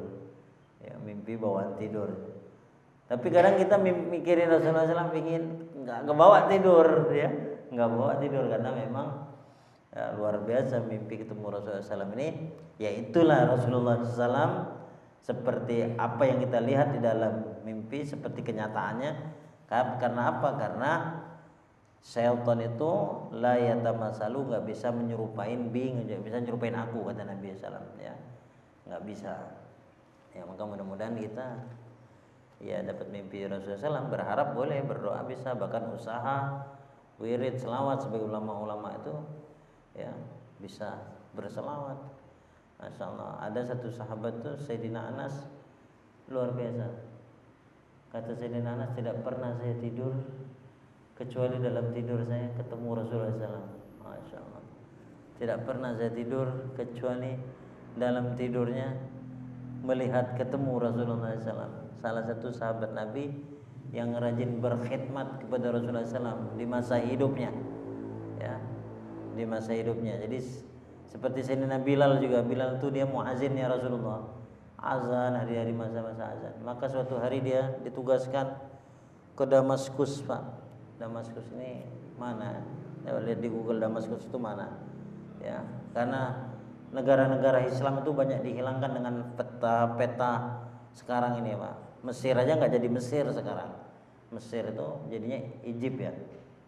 ya, mimpi bawaan tidur. Tapi kadang kita mikirin Rasulullah SAW pingin nggak ke bawah tidur ya, nggak bawa tidur karena memang ya, luar biasa mimpi ketemu Rasulullah SAW ini. Ya itulah Rasulullah SAW seperti apa yang kita lihat di dalam mimpi seperti kenyataannya. Karena apa? Karena syaitan itu la yatamasalu, nggak bisa menyerupain nggak bisa menyerupain aku, kata Nabi SAW ya, nggak bisa ya. Maka mudah-mudahan kita ya dapat mimpi Rasulullah SAW. Berharap boleh, berdoa bisa, bahkan usaha wirid selawat sebagai ulama-ulama itu ya bisa berselawat. Masya Allah. Ada satu sahabat tuh Sayyidina Anas, luar biasa. Kata Sayyidina Anas, tidak pernah saya tidur kecuali dalam tidur saya ketemu Rasulullah SAW. Masya Allah. Tidak pernah saya tidur kecuali dalam tidurnya melihat ketemu Rasulullah SAW. Salah satu sahabat Nabi yang rajin berkhidmat kepada Rasulullah SAW di masa hidupnya, ya, di masa hidupnya. Jadi seperti Sayyidina Bilal juga. Bilal itu dia muazin ya Rasulullah, azan hari-hari masa-masa azan. Maka suatu hari dia ditugaskan ke Damaskus, Pak. Damaskus ini mana? Ya, lihat di Google Damaskus itu mana? Ya, karena negara-negara Islam itu banyak dihilangkan dengan peta-peta sekarang ini, Pak. Mesir aja nggak jadi Mesir sekarang. Mesir itu jadinya Egypt ya.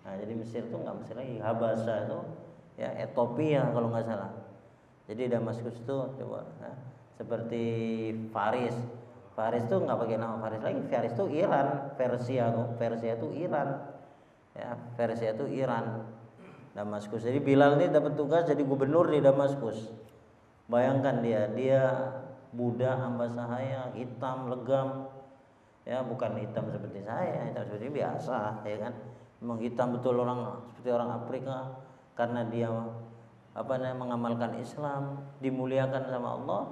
Nah, jadi Mesir itu nggak Mesir lagi, Habasha itu ya, Ethiopia kalau nggak salah. Jadi Damaskus itu coba ya, seperti Faris. Faris itu nggak pakai nama Faris lagi. Faris itu Iran, Persia itu Iran. Ya, Persia itu Iran. Damaskus. Jadi Bilal ini dapat tugas jadi gubernur di Damaskus. Bayangkan dia Buddha hamba sahaya, hitam legam. Ya, bukan hitam seperti saya, hitam seperti biasa, ya kan. Memang hitam betul, orang seperti orang Afrika, karena dia mengamalkan Islam, dimuliakan sama Allah.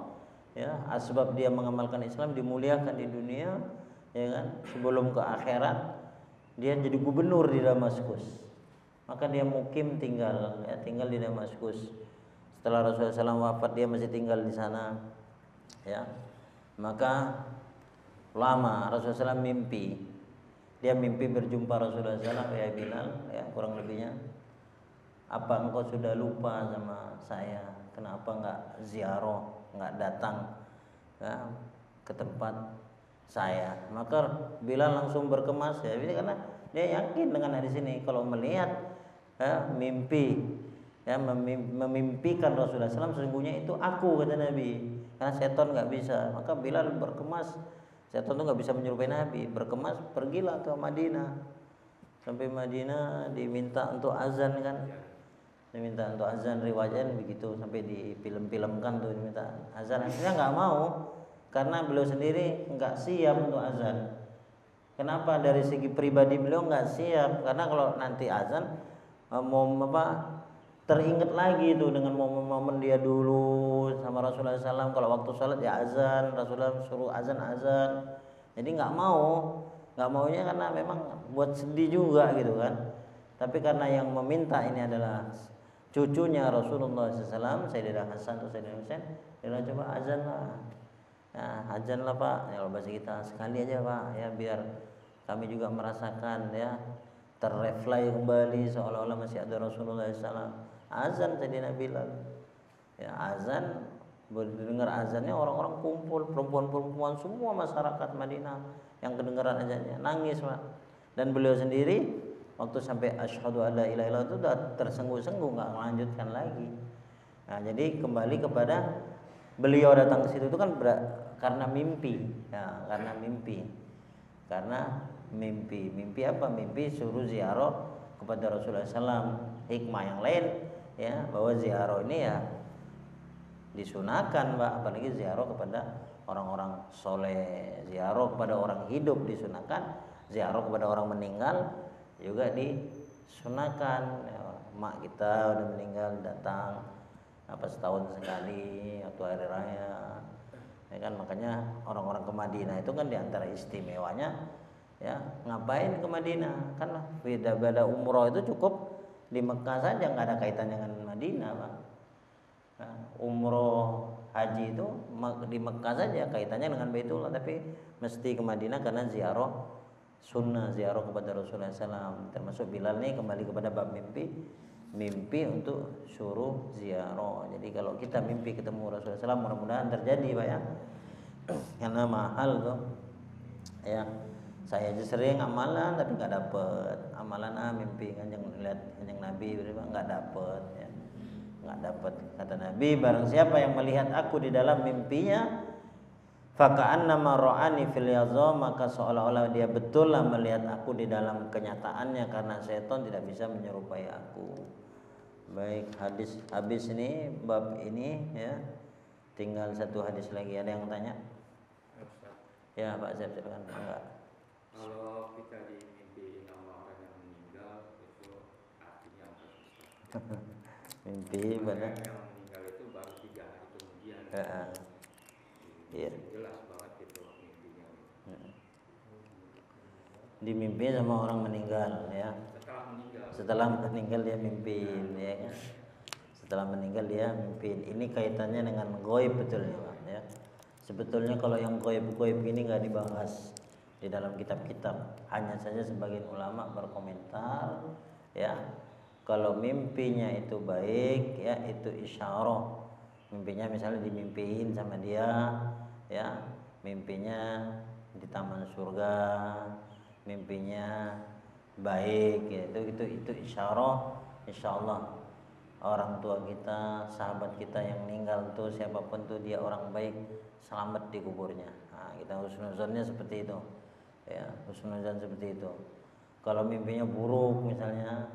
Ya, sebab dia mengamalkan Islam dimuliakan di dunia, ya kan. Sebelum ke akhirat dia jadi gubernur di Damaskus. Maka dia mukim tinggal di Damaskus. Setelah Rasulullah SAW wafat dia masih tinggal di sana. Ya. Maka lama Rasulullah SAW mimpi. Dia mimpi berjumpa Rasulullah SAW, ya Bilal, ya kurang lebihnya. Apa engkau sudah lupa sama saya? Kenapa enggak ziarah, enggak datang ya, ke tempat saya? Maka Bilal langsung berkemas ya, karena dia yakin dengan hadis ini. Kalau melihat mimpi ya, memimpikan Rasulullah SAW, sesungguhnya itu aku, kata Nabi. Karena setan nggak bisa. Maka Bilal berkemas, setan itu nggak bisa menyerupai Nabi. Berkemas pergilah ke Madinah. Sampai Madinah diminta untuk azan kan. Diminta untuk azan, riwayatnya begitu, sampai di film-filmkan tuh diminta azan. Akhirnya nggak mau karena beliau sendiri nggak siap untuk azan. Kenapa? Dari segi pribadi beliau nggak siap, karena kalau nanti azan teringat lagi tuh dengan momen-momen dia dulu sama Rasulullah SAW. Kalau waktu sholat ya azan, Rasulullah suruh azan. Jadi nggak maunya karena memang buat sedih juga gitu kan. Tapi karena yang meminta ini adalah cucunya Rasulullah SAW, Sayyidina Hasan atau Sayyidina Husain, dia coba azan lah. Nah, azan lah Pak, ya bahasa kita sekali aja Pak, ya biar kami juga merasakan ya, terreflay kembali seolah-olah masih ada Rasulullah SAW. Azan Sayyidina Bilal. Ya azan, dengar azannya orang-orang kumpul, perempuan-perempuan semua masyarakat Madinah yang kedengaran azannya nangis Pak. Dan beliau sendiri waktu sampai asyhadu alla ilaha illallah itu udah tersengguk-sengguk, nggak melanjutkan lagi. Nah, jadi kembali kepada beliau datang ke situ itu kan karena mimpi, ya, karena mimpi. Mimpi apa? Mimpi suruh ziarah kepada Rasulullah SAW. Hikmah yang lain ya, bahwa ziarah ini ya disunahkan Pak, apalagi ziarah kepada orang-orang soleh, ziarah kepada orang hidup disunahkan, ziarah kepada orang meninggal juga disunahkan. emak kita udah meninggal datang apa setahun sekali atau hari raya, ya kan. Makanya orang-orang ke Madinah itu kan diantara istimewanya ya ngapain ke Madinah, kan beda umroh itu cukup di Mekah saja, nggak ada kaitannya dengan Madinah, Pak. Nah, umroh haji itu di Mekah saja kaitannya dengan Baitullah, tapi mesti ke Madinah karena ziarah sunnah, ziarah kepada Rasulullah SAW. Termasuk Bilal nih kembali kepada bab mimpi untuk suruh ziarah. Jadi kalau kita mimpi ketemu Rasulullah SAW mudah-mudahan terjadi, Pak ya. Karena mahal tuh ya. Saya aja sering amalan tapi nggak dapet amalan, mimpi kan yang lihat kanjeng Nabi nggak dapet ya, nggak dapet. Kata Nabi, barang siapa yang melihat aku di dalam mimpinya, faka'annama ra'ani fil yadha, maka seolah-olah dia betul lah melihat aku di dalam kenyataannya, karena setan tidak bisa menyerupai aku. Baik, hadis habis ini bab ini ya. Tinggal satu hadis lagi, ada yang tanya? Ya Pak Zeb, silakan. Enggak. Kalau kita dimimpi nama orang yang meninggal itu artinya apa? Mimpi pada yang meninggal itu baru 3 hari kemudian. Iya. Jelas banget itu mimpinya. Dimimpi sama orang meninggal ya. Setelah meninggal dia mimpin ya kan. Setelah meninggal dia mimpin. Ini kaitannya dengan ghaib betulnya Pak ya. Sebetulnya kalau yang ghaib ini nggak dibahas di dalam kitab-kitab, hanya saja sebagian ulama berkomentar ya, kalau mimpinya itu baik ya itu isyarah. Mimpinya misalnya dimimpiin sama dia ya, mimpinya di taman surga, mimpinya baik ya, itu isyarah. Insyaallah orang tua kita, sahabat kita yang meninggal tuh siapapun tuh dia orang baik, selamat di kuburnya. Nah, kita husnuzonnya seperti itu. Ya, husnuzon seperti itu. Kalau mimpinya buruk misalnya,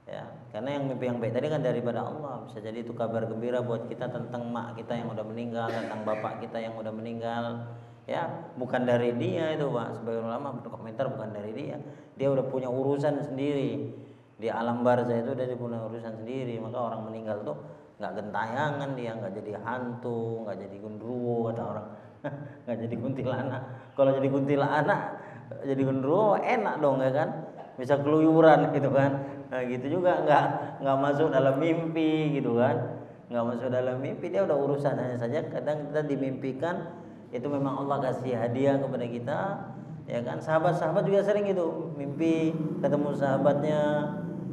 ya, karena yang mimpi yang baik tadi kan daripada Allah, bisa jadi itu kabar gembira buat kita tentang mak kita yang udah meninggal, tentang bapak kita yang udah meninggal, ya, bukan dari dia itu Pak. Sebagian ulama berkomentar bukan dari dia udah punya urusan sendiri di alam barzah, itu udah punya urusan sendiri. Maka orang meninggal tuh nggak gentayangan, dia nggak jadi hantu, nggak jadi gundruwo kata orang. Nggak jadi kuntilanak. Kalau jadi kuntilanak, jadi gundruwo enak dong ya kan, bisa keluyuran gitu kan. Nah gitu juga nggak masuk dalam mimpi gitu kan, nggak masuk dalam mimpi, dia udah urusan. Hanya saja kadang kita dimimpikan itu memang Allah kasih hadiah kepada kita ya kan. Sahabat-sahabat juga sering gitu mimpi ketemu sahabatnya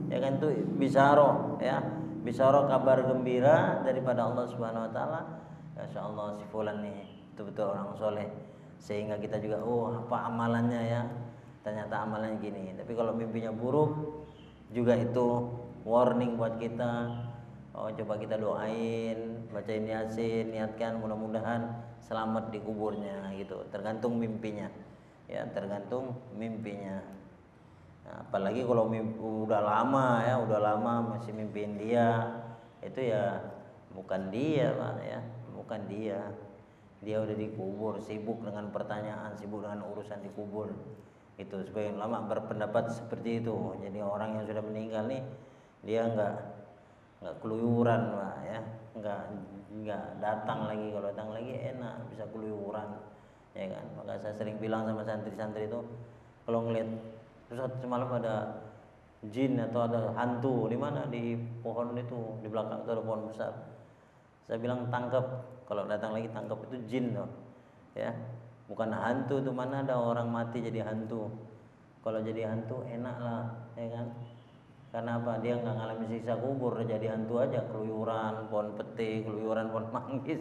ya kan, itu bisyarah ya, bisyarah kabar gembira daripada Allah Subhanahu wa taala. Masyaallah si fulan nih betul-betul orang soleh, sehingga kita juga apa amalannya ya, ternyata amalannya gini. Tapi kalau mimpinya buruk juga itu warning buat kita. Coba kita doain, bacain Yasin, niatkan mudah-mudahan selamat di kuburnya gitu. Tergantung mimpinya ya, tergantung mimpinya. Nah, apalagi kalau mimpi udah lama masih mimpiin dia, itu ya bukan dia Pak ya, bukan dia. Dia udah dikubur, sibuk dengan pertanyaan, sibuk dengan urusan dikubur. Itu sebagian ulama berpendapat seperti itu. Jadi orang yang sudah meninggal nih, dia nggak keluyuran Pak ya, nggak datang lagi. Kalau datang lagi enak, bisa keluyuran ya kan. Maka saya sering bilang sama santri-santri itu, kalau ngeliat Ustaz semalam ada jin atau ada hantu di mana, di pohon itu di belakang itu ada pohon besar, saya bilang tangkap. Kalau datang lagi tangkap, itu jin loh ya, bukan hantu. Tuh mana ada orang mati jadi hantu. Kalau jadi hantu enak lah ya kan, karena apa, dia nggak ngalami siksa kubur, jadi hantu aja, keluyuran pohon peti, keluyuran pohon manggis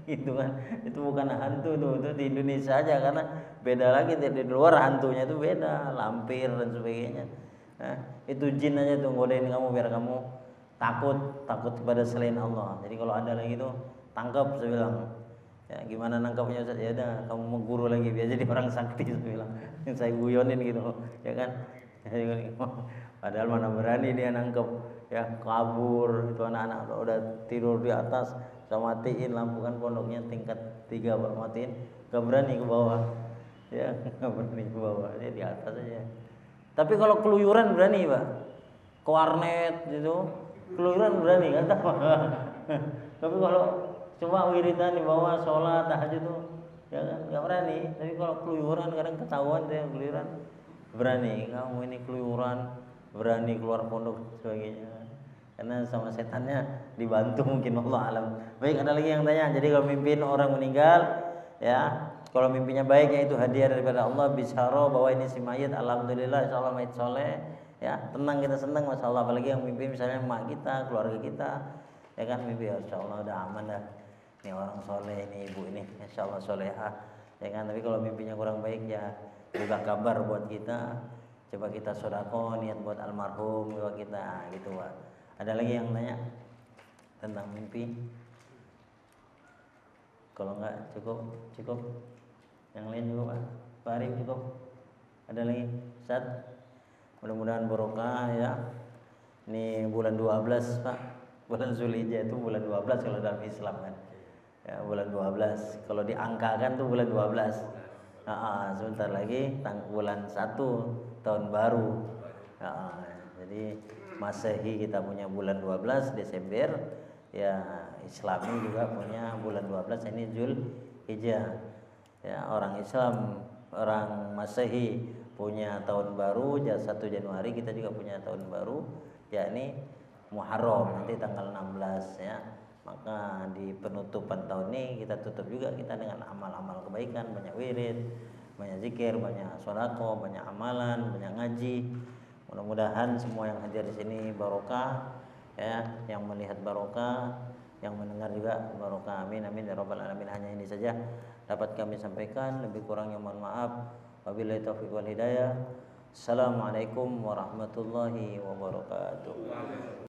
gitu kan. Itu bukan hantu tuh, itu di Indonesia aja, karena beda lagi di luar hantunya itu beda, lampir dan sebagainya. Nah, itu jin aja tuh ngodain kamu biar kamu takut kepada selain Allah. Jadi kalau ada lagi tuh tangkap, saya bilang. Ya gimana nangkapnya Ustaz? Ya udah kamu mau guru lagi biar jadi orang sakti, saya bilang. Saya guyonin gitu ya kan. Padahal mana berani dia nangkep ya, kabur itu anak-anak udah tidur di atas, saya matiin lampu kan pondoknya tingkat 3 Pak, matiin, gak berani ke bawah ya, gak berani ke bawah, dia di atas aja. Tapi kalau keluyuran berani Pak ke warnet gitu, keluyuran berani nggak tahu. Tapi kalau cuma wiridan di bawah sholat tahajud tuh ya kan nggak berani. Tapi kalau keluyuran kadang ketahuan dia keluyuran berani. Kamu ini keluyuran berani keluar pondok sebagainya. Karena sama setannya dibantu mungkin, Allah alam. Baik, ada lagi yang tanya. Jadi kalau mimpin orang meninggal ya, kalau mimpinya baik ya itu hadiah daripada Allah, bisyara bahwa ini si mayit alhamdulillah insyaallah mayit soleh ya, tenang kita senang masyaallah. Apalagi yang mimpi misalnya emak kita, keluarga kita ya kan, mimpi insyaallah udah aman dah, ini orang soleh, ini ibu ini insyaallah solehah ya kan. Tapi kalau mimpinya kurang baik ya juga kabar buat kita, coba kita sedekah niat buat almarhum buat kita gitu Pak. Ada lagi yang tanya tentang mimpi? Kalau enggak cukup. Yang lain juga Pak Arif cukup. Ada lagi Ustaz? Mudah-mudahan barokah ya. Ini bulan 12 Pak. Bulan Zulhijjah itu bulan 12 kalau dalam Islam kan. Ya, bulan 12. Kalau diangkakan tuh bulan 12. Sebentar lagi bulan 1 tahun baru. Jadi Masehi kita punya bulan 12 Desember, ya Islami juga punya bulan 12 ini Zulhijjah. Ya, orang Islam, orang Masehi punya tahun baru 1 Januari, kita juga punya tahun baru yakni Muharram nanti tanggal 16 ya. Maka di penutupan tahun ini kita tutup juga kita dengan amal-amal kebaikan, banyak wirid, banyak zikir, banyak sedekah, banyak amalan, banyak ngaji. Mudah-mudahan semua yang hadir di sini barokah ya, yang melihat barokah, yang mendengar juga barokah. Amin amin ya rabbal alamin. Hanya ini saja dapat kami sampaikan, lebih kurangnya mohon maaf. Wabillahi taufiq wal hidayah. Assalamualaikum warahmatullahi wabarakatuh.